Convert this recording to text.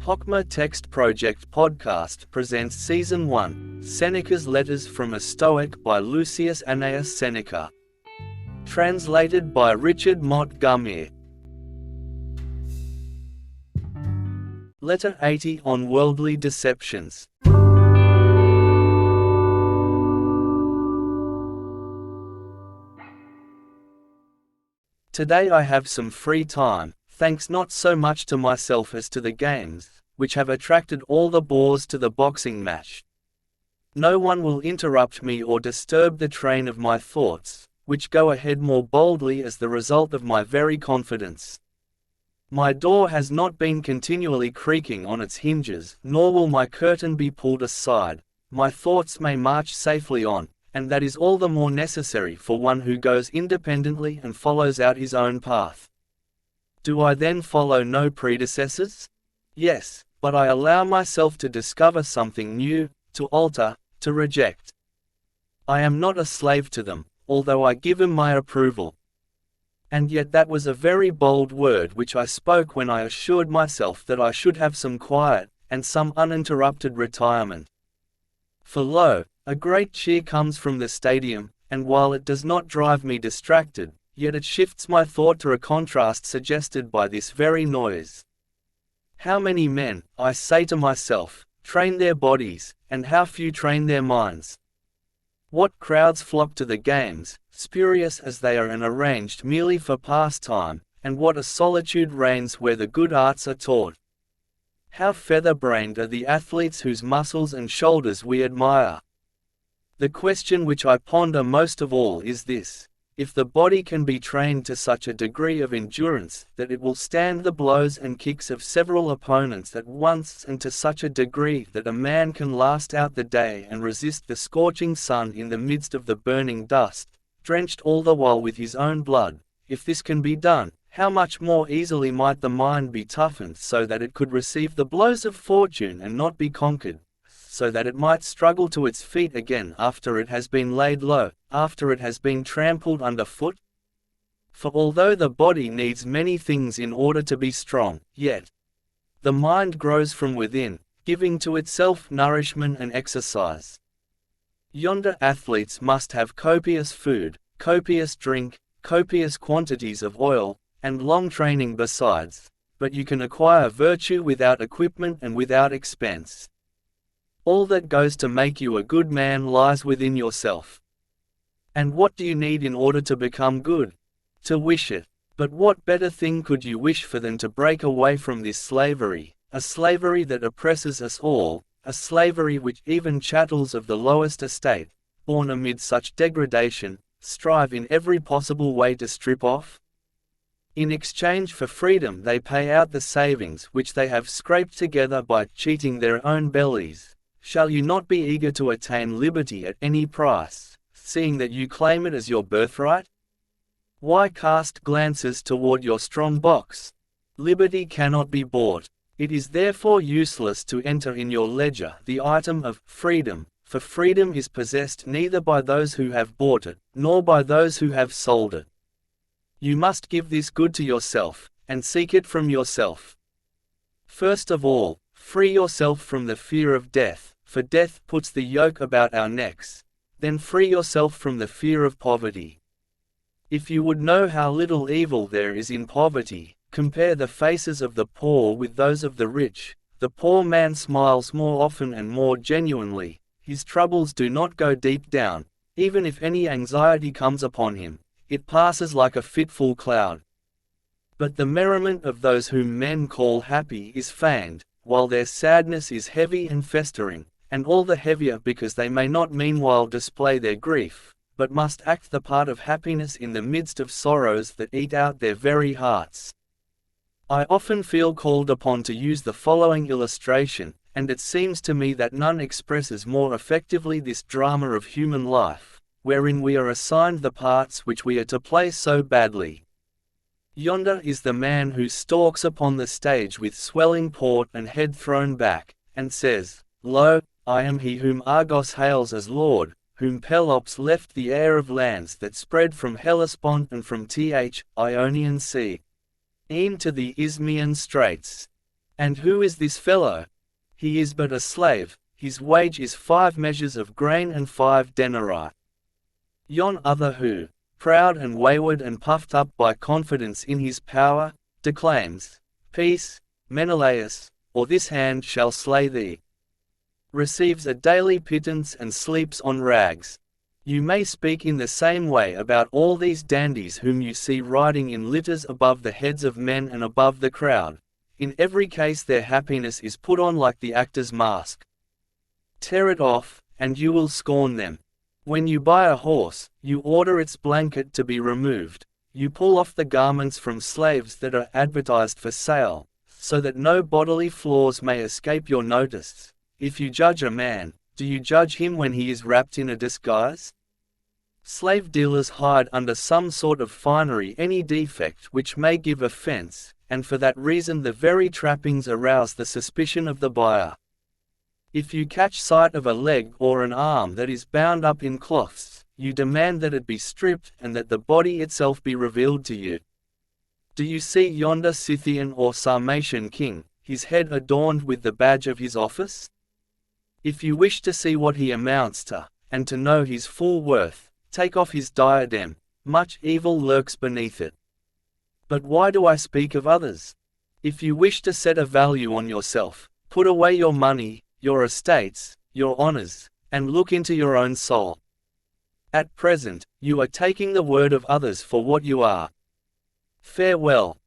Hochma Text Project Podcast presents Season 1, Seneca's Letters from a Stoic by Lucius Annaeus Seneca. Translated by Richard Montgomery. Letter 80 on Worldly Deceptions. Today I have some free time, thanks not so much to myself as to the games, which have attracted all the boors to the boxing match. No one will interrupt me or disturb the train of my thoughts, which go ahead more boldly as the result of my very confidence. My door has not been continually creaking on its hinges, nor will my curtain be pulled aside. My thoughts may march safely on, and that is all the more necessary for one who goes independently and follows out his own path. Do I then follow no predecessors? Yes, but I allow myself to discover something new, to alter, to reject. I am not a slave to them, although I give them my approval. And yet that was a very bold word which I spoke when I assured myself that I should have some quiet, and some uninterrupted retirement. For lo, a great cheer comes from the stadium, and while it does not drive me distracted, yet it shifts my thought to a contrast suggested by this very noise. How many men, I say to myself, train their bodies, and how few train their minds? What crowds flock to the games, spurious as they are and arranged merely for pastime, and what a solitude reigns where the good arts are taught. How feather-brained are the athletes whose muscles and shoulders we admire. The question which I ponder most of all is this: if the body can be trained to such a degree of endurance that it will stand the blows and kicks of several opponents at once, and to such a degree that a man can last out the day and resist the scorching sun in the midst of the burning dust, drenched all the while with his own blood, if this can be done, how much more easily might the mind be toughened so that it could receive the blows of fortune and not be conquered, so that it might struggle to its feet again after it has been laid low, after it has been trampled underfoot? For although the body needs many things in order to be strong, yet the mind grows from within, giving to itself nourishment and exercise. Yonder athletes must have copious food, copious drink, copious quantities of oil, and long training besides, but you can acquire virtue without equipment and without expense. All that goes to make you a good man lies within yourself. And what do you need in order to become good? To wish it. But what better thing could you wish for than to break away from this slavery, a slavery that oppresses us all, a slavery which even chattels of the lowest estate, born amid such degradation, strive in every possible way to strip off? In exchange for freedom they pay out the savings which they have scraped together by cheating their own bellies. Shall you not be eager to attain liberty at any price, seeing that you claim it as your birthright? Why cast glances toward your strong box? Liberty cannot be bought. It is therefore useless to enter in your ledger the item of freedom, for freedom is possessed neither by those who have bought it, nor by those who have sold it. You must give this good to yourself, and seek it from yourself. First of all, free yourself from the fear of death, for death puts the yoke about our necks. Then free yourself from the fear of poverty. If you would know how little evil there is in poverty, compare the faces of the poor with those of the rich. The poor man smiles more often and more genuinely, his troubles do not go deep down, even if any anxiety comes upon him, it passes like a fitful cloud. But the merriment of those whom men call happy is feigned, while their sadness is heavy and festering, and all the heavier because they may not meanwhile display their grief, but must act the part of happiness in the midst of sorrows that eat out their very hearts. I often feel called upon to use the following illustration, and it seems to me that none expresses more effectively this drama of human life, wherein we are assigned the parts which we are to play so badly. Yonder is the man who stalks upon the stage with swelling port and head thrown back, and says, "Lo, I am he whom Argos hails as Lord, whom Pelops left the heir of lands that spread from Hellespont and from the Ionian Sea, e'en to the Isthmian Straits. And who is this fellow? He is but a slave, his wage is 5 measures of grain and 5 denarii. Yon other who, proud and wayward and puffed up by confidence in his power, declaims, Peace, Menelaus, or this hand shall slay thee, receives a daily pittance and sleeps on rags. You may speak in the same way about all these dandies whom you see riding in litters above the heads of men and above the crowd. In every case their happiness is put on like the actor's mask. Tear it off, and you will scorn them. When you buy a horse, you order its blanket to be removed. You pull off the garments from slaves that are advertised for sale, so that no bodily flaws may escape your notice. If you judge a man, do you judge him when he is wrapped in a disguise? Slave dealers hide under some sort of finery any defect which may give offense, and for that reason the very trappings arouse the suspicion of the buyer. If you catch sight of a leg or an arm that is bound up in cloths, you demand that it be stripped and that the body itself be revealed to you. Do you see yonder Scythian or Sarmatian king, his head adorned with the badge of his office? If you wish to see what he amounts to, and to know his full worth, take off his diadem, much evil lurks beneath it. But why do I speak of others? If you wish to set a value on yourself, put away your money, your estates, your honors, and look into your own soul. At present, you are taking the word of others for what you are. Farewell.